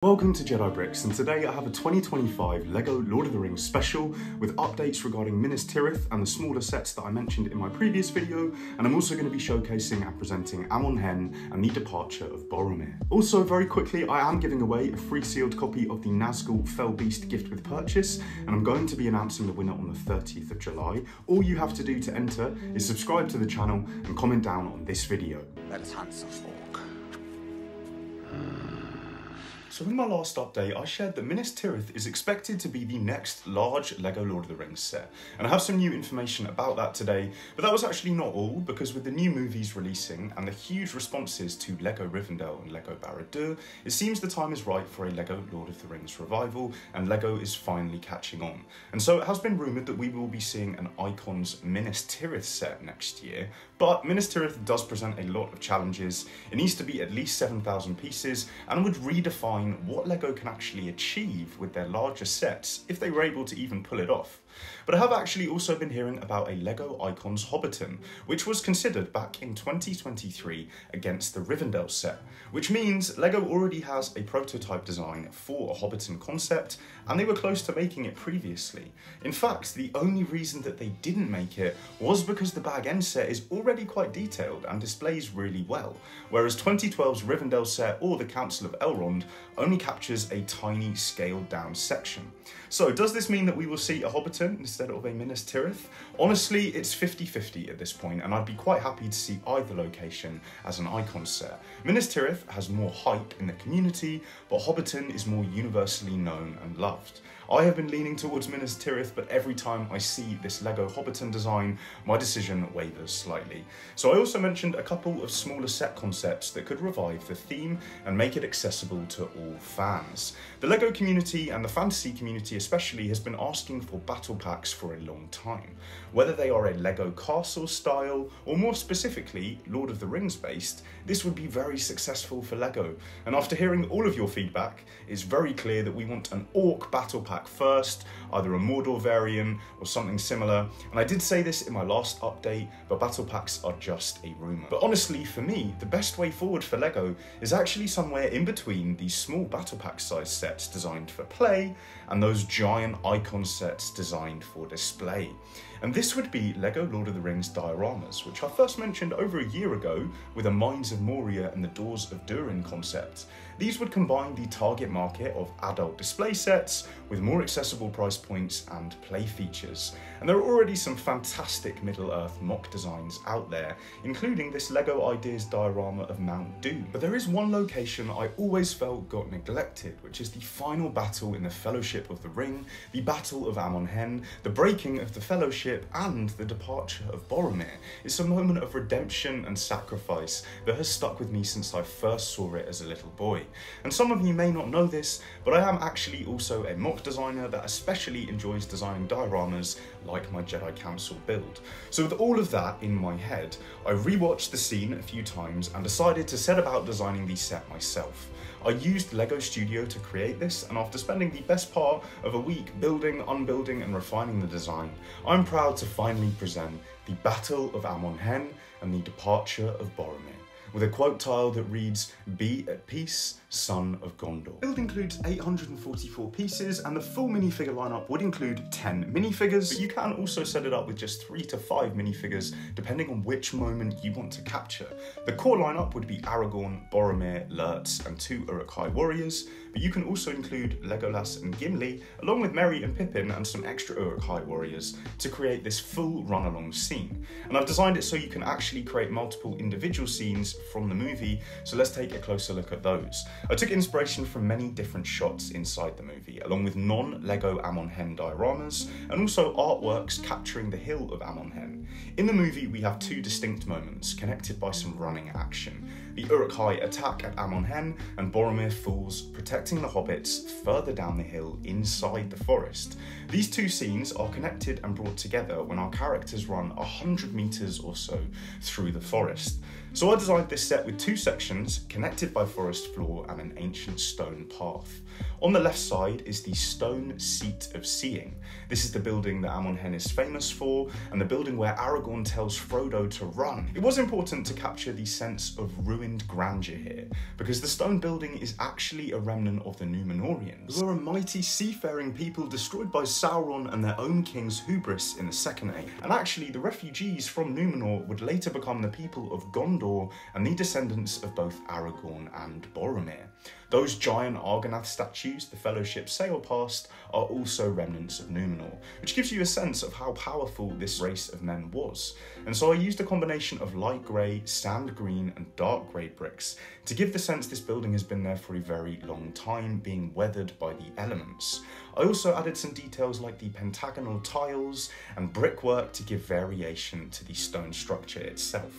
Welcome to Jedi Bricks, and today I have a 2025 LEGO Lord of the Rings special with updates regarding Minas Tirith and the smaller sets that I mentioned in my previous video, and I'm also going to be showcasing and presenting Amon Hen and the Departure of Boromir. Also, very quickly, I am giving away a free sealed copy of the Nazgul Fell Beast gift with purchase, and I'm going to be announcing the winner on the 30th of July. All you have to do to enter is subscribe to the channel and comment down on this video. Let's hunt some folk. So in my last update, I shared that Minas Tirith is expected to be the next large LEGO Lord of the Rings set, and I have some new information about that today, but that was actually not all, because with the new movies releasing and the huge responses to LEGO Rivendell and LEGO Barad Dur, it seems the time is right for a LEGO Lord of the Rings revival, and LEGO is finally catching on. And so it has been rumoured that we will be seeing an Icons Minas Tirith set next year, but Minas Tirith does present a lot of challenges. It needs to be at least 7,000 pieces, and would redefine what LEGO can actually achieve with their larger sets if they were able to even pull it off. But I have actually also been hearing about a LEGO Icons Hobbiton, which was considered back in 2023 against the Rivendell set, which means LEGO already has a prototype design for a Hobbiton concept, and they were close to making it previously. In fact, the only reason that they didn't make it was because the Bag End set is already quite detailed and displays really well, whereas 2012's Rivendell set or the Council of Elrond only captures a tiny scaled down section. So does this mean that we will see a Hobbiton instead of a Minas Tirith? Honestly, it's 50-50 at this point, and I'd be quite happy to see either location as an icon set. Minas Tirith has more hype in the community, but Hobbiton is more universally known and loved. I have been leaning towards Minas Tirith, but every time I see this LEGO Hobbiton design, my decision wavers slightly. So I also mentioned a couple of smaller set concepts that could revive the theme and make it accessible to all fans. The LEGO community and the fantasy community especially has been asking for battle packs for a long time. Whether they are a LEGO castle style, or more specifically, Lord of the Rings based, this would be very successful for LEGO. And after hearing all of your feedback, it's very clear that we want an Orc battle pack first, either a Mordor variant or something similar. And I did say this in my last update, but battle packs are just a rumour. But honestly, for me, the best way forward for LEGO is actually somewhere in between these small battle pack size sets designed for play and those giant icon sets designed for display. And this would be LEGO Lord of the Rings dioramas, which I first mentioned over a year ago with a Mines of Moria and the Doors of Durin concept. These would combine the target market of adult display sets with more accessible price points and play features. And there are already some fantastic Middle-earth mock designs out there, including this LEGO Ideas diorama of Mount Doom. But there is one location I always felt got neglected, which is the final battle in the Fellowship of the Ring, the Battle of Amon Hen, the breaking of the Fellowship, and the Departure of Boromir. It's a moment of redemption and sacrifice that has stuck with me since I first saw it as a little boy. And some of you may not know this, but I am actually also a mock designer that especially enjoys designing dioramas like my Jedi Council build. So with all of that in my head, I rewatched the scene a few times and decided to set about designing the set myself. I used LEGO Studio to create this, and after spending the best part of a week building, unbuilding and refining the design, I'm proud to finally present the Battle of Amon Hen and the Departure of Boromir, with a quote tile that reads, "Be at peace, son of Gondor." The build includes 844 pieces, and the full minifigure lineup would include 10 minifigures, but you can also set it up with just 3 to 5 minifigures, depending on which moment you want to capture. The core lineup would be Aragorn, Boromir, Lurtz, and 2 Uruk Hai warriors, but you can also include Legolas and Gimli, along with Merry and Pippin and some extra Uruk Hai warriors, to create this full run-along scene. And I've designed it so you can actually create multiple individual scenes from the movie, so let's take a closer look at those. I took inspiration from many different shots inside the movie, along with non-LEGO Amon Hen dioramas, and also artworks capturing the hill of Amon Hen. In the movie, we have 2 distinct moments, connected by some running action. The Uruk Hai attack at Amon Hen, and Boromir falls, protecting the hobbits further down the hill inside the forest. These 2 scenes are connected and brought together when our characters run 100 meters or so through the forest. So I designed this set with 2 sections connected by forest floor and an ancient stone path. On the left side is the stone seat of seeing. This is the building that Amon Hen is famous for, and the building where Aragorn tells Frodo to run. It was important to capture the sense of ruined grandeur here, because the stone building is actually a remnant of the Númenóreans, who are a mighty seafaring people destroyed by Sauron and their own king's hubris in the Second Age. And actually, the refugees from Númenor would later become the people of Gondor and the descendants of both Aragorn and Boromir. Those giant Argonath statues the Fellowship sail past are also remnants of Númenor, which gives you a sense of how powerful this race of men was. And so I used a combination of light grey, sand green and dark grey bricks to give the sense this building has been there for a very long time, being weathered by the elements. I also added some details like the pentagonal tiles and brickwork to give variation to the stone structure itself.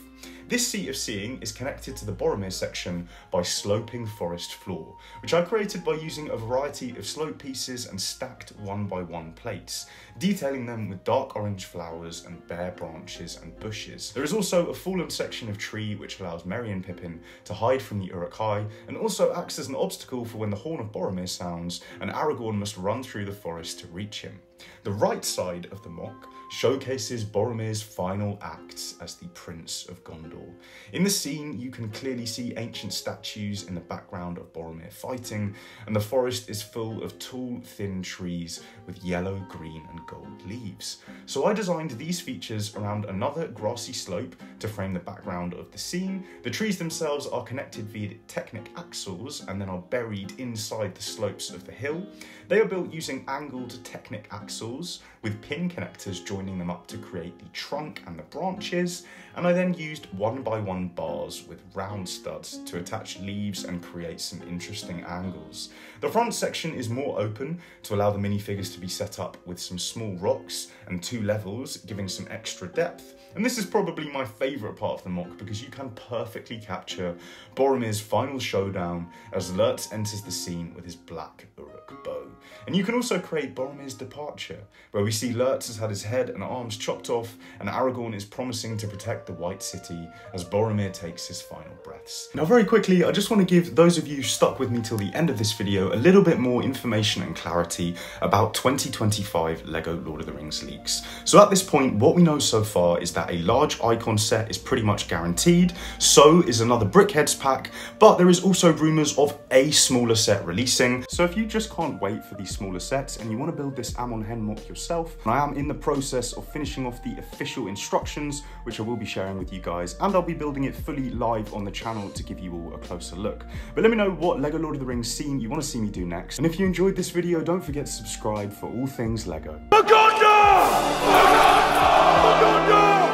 This seat of seeing is connected to the Boromir section by sloping forest floor, which I created by using a variety of slope pieces and stacked 1x1 plates, detailing them with dark orange flowers and bare branches and bushes. There is also a fallen section of tree which allows Merry and Pippin to hide from the Uruk Hai, and also acts as an obstacle for when the Horn of Boromir sounds and Aragorn must run through the forest to reach him. The right side of the MOC showcases Boromir's final acts as the Prince of Gondor. In the scene, you can clearly see ancient statues in the background of Boromir fighting, and the forest is full of tall, thin trees with yellow, green and gold leaves. So I designed these features around another grassy slope to frame the background of the scene. The trees themselves are connected via technic axles and then are buried inside the slopes of the hill. They are built using angled technic axles with pin connectors joining them up to create the trunk and the branches, and I then used 1x1 bars with round studs to attach leaves and create some interesting angles. The front section is more open to allow the minifigures to be set up with some small rocks and 2 levels, giving some extra depth. And this is probably my favourite part of the MOC because you can perfectly capture Boromir's final showdown as Lurtz enters the scene with his black Uruk bow. And you can also create Boromir's departure, where we see Lurtz has had his head and arms chopped off and Aragorn is promising to protect the White City as Boromir takes his final breaths. Now very quickly, I just want to give those of you stuck with me till the end of this video a little bit more information and clarity about 2025 LEGO Lord of the Rings leaks. So at this point, what we know so far is that a large icon set is pretty much guaranteed, so is another Brickheads pack, but there is also rumours of a smaller set releasing. So if you just can't wait for these smaller sets and you want to build this Amon Hen MOC yourself, I am in the process of finishing off the official instructions, which I will be sharing with you guys, and I'll be building it fully live on the channel to give you all a closer look. But let me know what LEGO Lord of the Rings scene you want to see me do next, and if you enjoyed this video, don't forget to subscribe for all things LEGO. Maganda! Maganda! Maganda!